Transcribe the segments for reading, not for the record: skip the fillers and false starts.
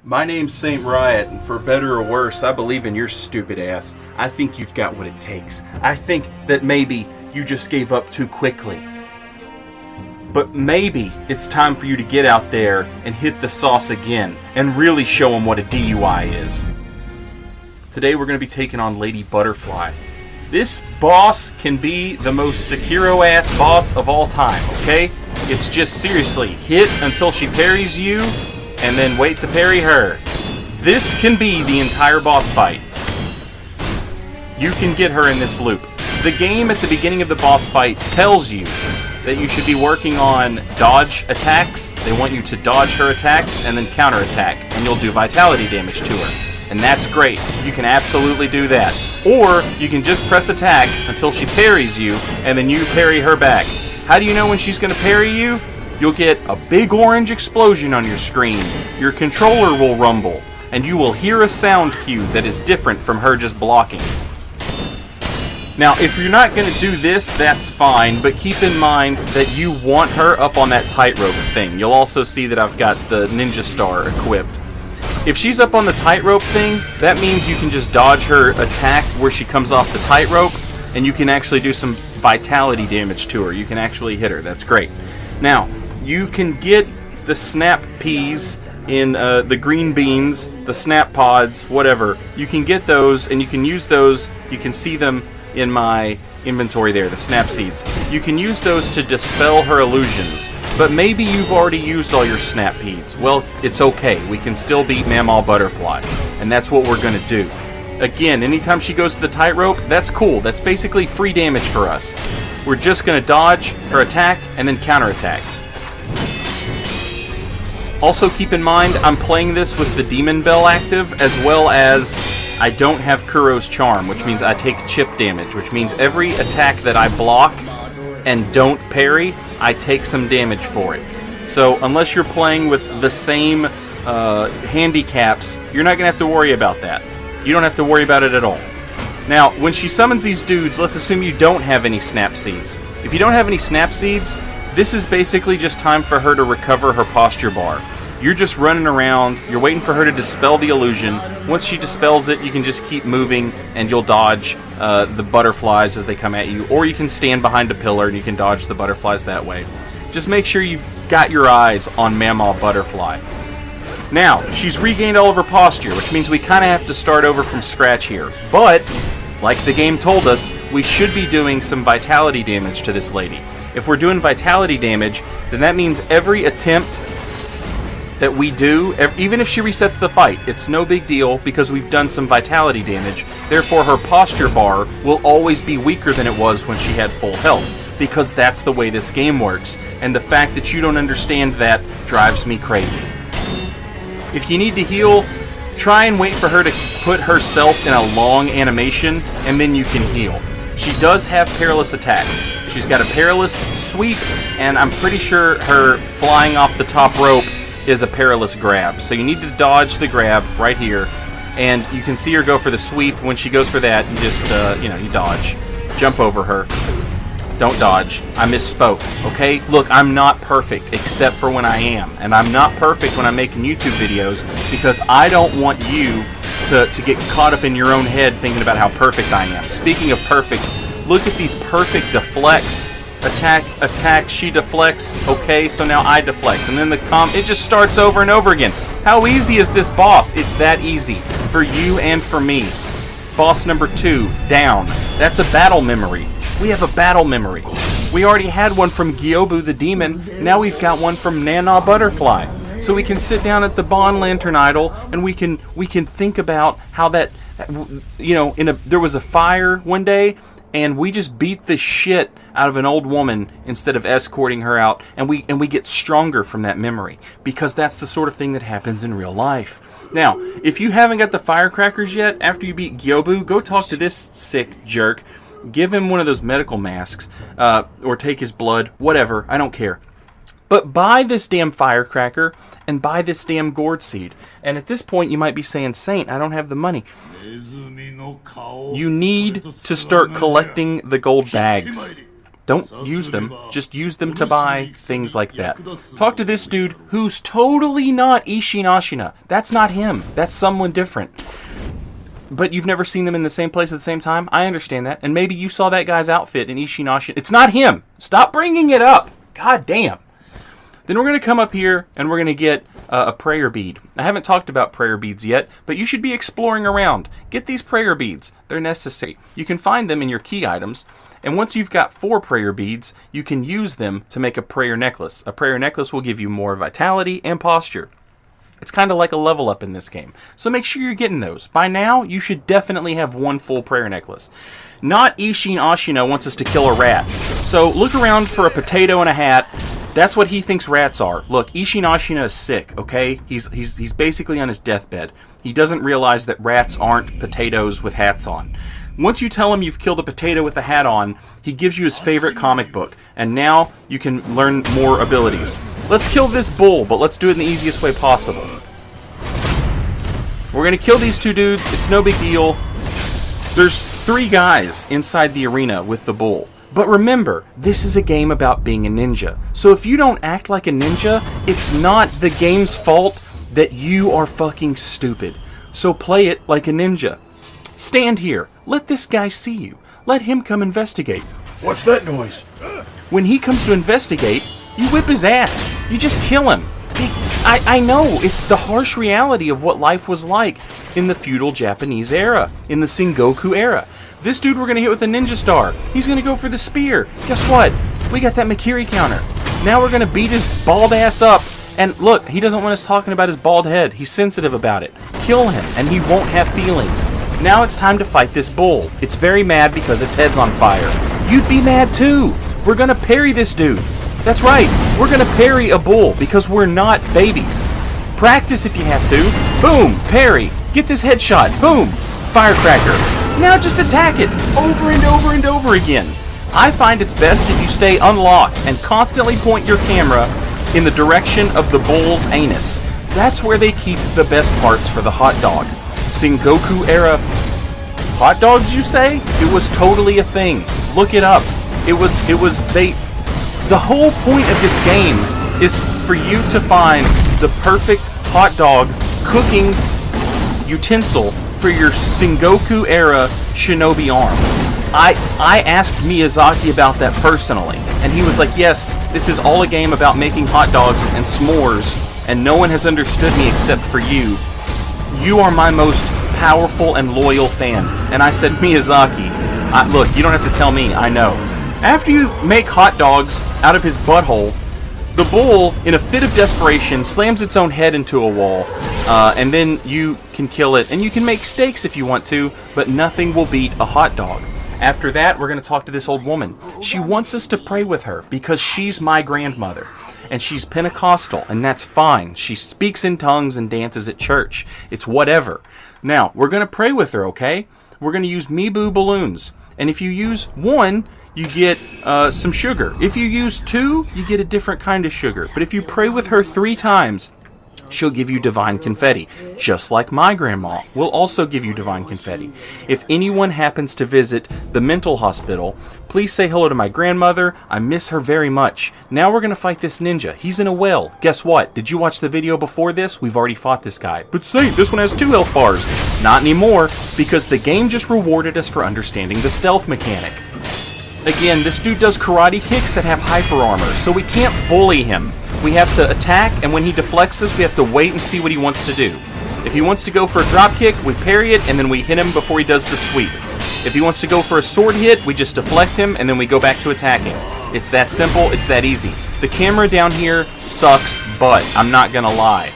My name's Saint Riot, and for better or worse, I believe in your stupid ass. I think you've got what it takes. I think that maybe you just gave up too quickly. But maybe it's time for you to get out there and hit the sauce again and really show them what a DUI is. Today we're going to be taking on Lady Butterfly. This boss can be the most Sekiro-ass boss of all time, okay? It's just seriously, hit until she parries you, and then wait to parry her. This can be the entire boss fight. You can get her in this loop. The game at the beginning of the boss fight tells you that you should be working on dodge attacks. They want you to dodge her attacks and then counter attack, and you'll do vitality damage to her. And that's great. You can absolutely do that. Or you can just press attack until she parries you, and then you parry her back. How do you know when she's going to parry you? You'll get a big orange explosion on your screen. Your controller will rumble, and you will hear a sound cue that is different from her just blocking. Now, if you're not going to do this, that's fine, but keep in mind that you want her up on that tightrope thing. You'll also see that I've got the ninja star equipped. If she's up on the tightrope thing, that means you can just dodge her attack where she comes off the tightrope, and you can actually do some vitality damage to her. You can actually hit her. That's great. Now, you can get the snap peas in the green beans, the snap pods, whatever. You can get those, and you can use those. You can see them in my inventory there, the snap seeds. You can use those to dispel her illusions, but maybe you've already used all your snap peas. Well, it's okay. We can still beat Mammal Butterfly, and that's what we're going to do. Again, anytime she goes to the tightrope, that's cool. That's basically free damage for us. We're just going to dodge her attack and then counterattack. Also keep in mind, I'm playing this with the Demon Bell active, as well as I don't have Kuro's Charm, which means I take chip damage, which means every attack that I block and don't parry, I take some damage for it. So unless you're playing with the same handicaps, you're not going to have to worry about that. You don't have to worry about it at all. Now, when she summons these dudes, let's assume you don't have any snap seeds. If you don't have any snap seeds, this is basically just time for her to recover her posture bar. You're just running around, you're waiting for her to dispel the illusion. Once she dispels it, you can just keep moving and you'll dodge the butterflies as they come at you. Or you can stand behind a pillar and you can dodge the butterflies that way. Just make sure you've got your eyes on Mammal Butterfly. Now, she's regained all of her posture, which means we kind of have to start over from scratch here. But, like the game told us, we should be doing some vitality damage to this lady. If we're doing vitality damage, then that means every attempt that we do, even if she resets the fight, it's no big deal because we've done some vitality damage. Therefore, her posture bar will always be weaker than it was when she had full health, because that's the way this game works. And the fact that you don't understand that drives me crazy. If you need to heal, try and wait for her to put herself in a long animation, and then you can heal. She does have perilous attacks. She's got a perilous sweep, and I'm pretty sure her flying off the top rope is a perilous grab. So you need to dodge the grab right here, and you can see her go for the sweep. When she goes for that, you just, you dodge. Jump over her. Don't dodge. I misspoke, okay? Look, I'm not perfect, except for when I am. And I'm not perfect when I'm making YouTube videos, because I don't want you to get caught up in your own head thinking about how perfect I am. Speaking of perfect, look at these perfect deflects. Attack, she deflects. Okay, so now I deflect. And then it just starts over and over again. How easy is this boss? It's that easy. For you and for me. Boss number 2, down. That's a battle memory. We have a battle memory. We already had one from Gyobu the Demon. Now we've got one from Nana Butterfly. So we can sit down at the Bon Lantern Idol and we can think about how that, there was a fire one day and we just beat the shit out of an old woman instead of escorting her out, and we get stronger from that memory, because that's the sort of thing that happens in real life. Now, if you haven't got the firecrackers yet, after you beat Gyobu, go talk to this sick jerk. Give him one of those medical masks, or take his blood, whatever, I don't care. But buy this damn firecracker and buy this damn gourd seed. And at this point you might be saying, Saint, I don't have the money. You need to start collecting the gold bags. Don't use them. Just use them to buy things like that. Talk to this dude who's totally not Ishin Ashina. That's not him. That's someone different. But you've never seen them in the same place at the same time? I understand that. And maybe you saw that guy's outfit in Ishin Ashina. It's not him. Stop bringing it up. God damn. Then we're going to come up here and we're going to get a prayer bead. I haven't talked about prayer beads yet, but you should be exploring around. Get these prayer beads. They're necessary. You can find them in your key items. And once you've got 4 prayer beads, you can use them to make a prayer necklace. A prayer necklace will give you more vitality and posture. It's kind of like a level up in this game. So make sure you're getting those. By now, you should definitely have 1 full prayer necklace. Not Ishin Ashina wants us to kill a rat. So look around for a potato and a hat. That's what he thinks rats are. Look, Ishin Ashina is sick, okay? He's basically on his deathbed. He doesn't realize that rats aren't potatoes with hats on. Once you tell him you've killed a potato with a hat on, he gives you his favorite comic book. And now you can learn more abilities. Let's kill this bull, but let's do it in the easiest way possible. We're going to kill these 2 dudes. It's no big deal. There's 3 guys inside the arena with the bull. But remember, this is a game about being a ninja. So if you don't act like a ninja, it's not the game's fault that you are fucking stupid. So play it like a ninja. Stand here. Let this guy see you. Let him come investigate. What's that noise? When he comes to investigate, you whip his ass. You just kill him. I know, it's the harsh reality of what life was like in the feudal Japanese era, in the Sengoku era. This dude we're going to hit with a ninja star. He's going to go for the spear. Guess what? We got that Makiri counter. Now we're going to beat his bald ass up. And look, he doesn't want us talking about his bald head. He's sensitive about it. Kill him, and he won't have feelings. Now it's time to fight this bull. It's very mad because its head's on fire. You'd be mad too. We're going to parry this dude. That's right. We're going to parry a bull because we're not babies. Practice if you have to. Boom, parry. Get this headshot. Boom, firecracker. Now just attack it over and over and over again. I find it's best if you stay unlocked and constantly point your camera in the direction of the bull's anus. That's where they keep the best parts for the hot dog. Sengoku era hot dogs, you say? It was totally a thing. Look it up. The whole point of this game is for you to find the perfect hot dog cooking utensil for your Sengoku era shinobi arm. I asked Miyazaki about that personally, and he was like, yes, this is all a game about making hot dogs and s'mores, and no one has understood me except for you. You are my most powerful and loyal fan. And I said, Miyazaki, look, you don't have to tell me, I know. After you make hot dogs out of his butthole, the bull, in a fit of desperation, slams its own head into a wall, and then you can kill it. And you can make steaks if you want to, but nothing will beat a hot dog. After that, we're going to talk to this old woman. She wants us to pray with her because she's my grandmother. And she's Pentecostal, and that's fine. She speaks in tongues and dances at church. It's whatever. Now, we're going to pray with her, okay? We're going to use Mibu balloons. And if you use 1, you get some sugar. If you use 2, you get a different kind of sugar. But if you pray with her 3 times, she'll give you divine confetti. Just like my grandma will also give you divine confetti. If anyone happens to visit the mental hospital, please say hello to my grandmother. I miss her very much. Now we're going to fight this ninja. He's in a well. Guess what? Did you watch the video before this? We've already fought this guy. But Saint, this one has 2 health bars. Not anymore, because the game just rewarded us for understanding the stealth mechanic. Again, this dude does karate kicks that have hyper armor, so we can't bully him. We have to attack, and when he deflects us, we have to wait and see what he wants to do. If he wants to go for a drop kick, we parry it, and then we hit him before he does the sweep. If he wants to go for a sword hit, we just deflect him, and then we go back to attacking. It's that simple, it's that easy. The camera down here sucks butt, I'm not gonna lie.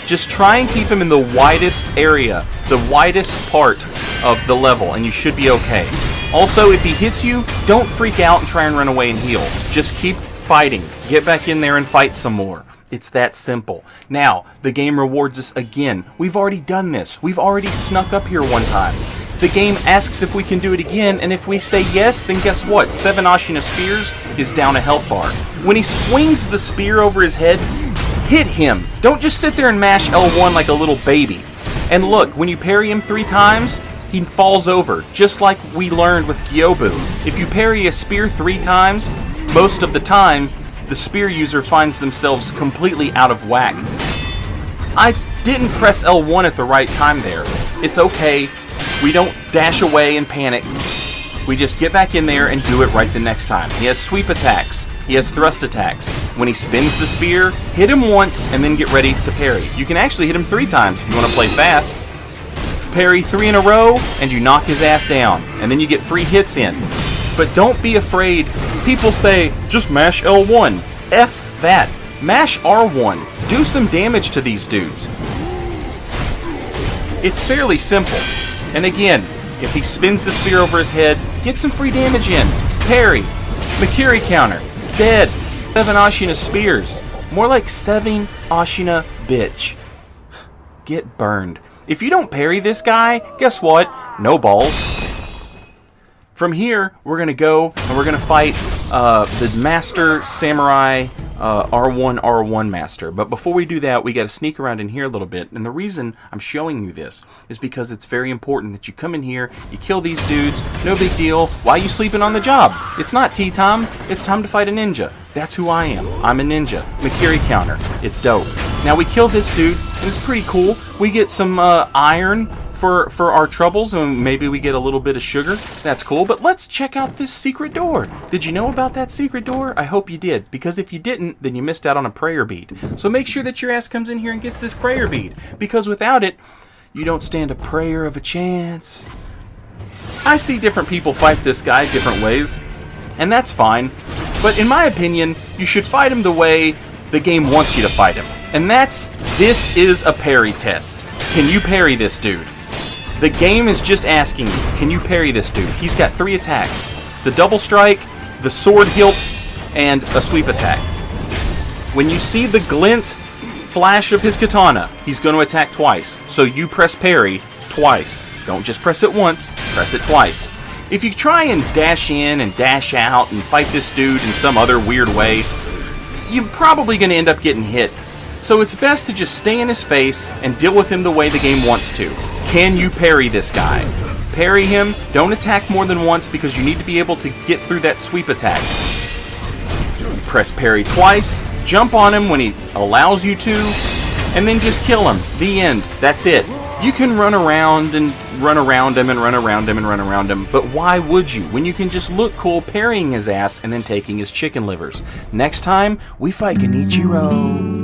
Just try and keep him in the widest area, the widest part of the level, and you should be okay. Also, if he hits you, don't freak out and try and run away and heal. Just keep fighting. Get back in there and fight some more. It's that simple. Now, the game rewards us again. We've already done this. We've already snuck up here one time. The game asks if we can do it again, and if we say yes, then guess what? 7 Ashina Spears is down a health bar. When he swings the spear over his head, hit him. Don't just sit there and mash L1 like a little baby. And look, when you parry him 3 times, he falls over, just like we learned with Gyobu. If you parry a spear 3 times, most of the time, the spear user finds themselves completely out of whack. I didn't press L1 at the right time there. It's okay. We don't dash away and panic. We just get back in there and do it right the next time. He has sweep attacks. He has thrust attacks. When he spins the spear, hit him once and then get ready to parry. You can actually hit him 3 times if you want to play fast. Parry 3 in a row and you knock his ass down. And then you get free hits in. But don't be afraid. People say, just mash L1. F that. Mash R1. Do some damage to these dudes. It's fairly simple. And again, if he spins the spear over his head, get some free damage in. Parry. Makiri counter. Dead. 7 Ashina spears. More like 7 Ashina bitch. Get burned. If you don't parry this guy, guess what? No balls. From here, we're going to go and we're going to fight the Master Samurai R1 Master. But before we do that, we got to sneak around in here a little bit. And the reason I'm showing you this is because it's very important that you come in here, you kill these dudes, no big deal. Why are you sleeping on the job? It's not tea time. It's time to fight a ninja. That's who I am. I'm a ninja. Makiri counter. It's dope. Now we kill this dude, and it's pretty cool. We get some iron for our troubles, and maybe we get a little bit of sugar. That's cool, but let's check out this secret door. Did you know about that secret door? I hope you did, because if you didn't, then you missed out on a prayer bead. So make sure that your ass comes in here and gets this prayer bead, because without it, you don't stand a prayer of a chance. I see different people fight this guy different ways, and that's fine, but in my opinion, you should fight him the way the game wants you to fight him. And this is a parry test. Can you parry this dude? The game is just asking you, can you parry this dude? He's got 3 attacks. The double strike, the sword hilt, and a sweep attack. When you see the glint flash of his katana, he's going to attack twice. So you press parry twice. Don't just press it once, press it twice. If you try and dash in and dash out and fight this dude in some other weird way, you're probably going to end up getting hit. So it's best to just stay in his face and deal with him the way the game wants to. Can you parry this guy? Parry him, don't attack more than once because you need to be able to get through that sweep attack. Press parry twice, jump on him when he allows you to, and then just kill him. The end. That's it. You can run around and run around him and run around him and run around him, but why would you when you can just look cool parrying his ass and then taking his chicken livers? Next time, we fight Genichiro.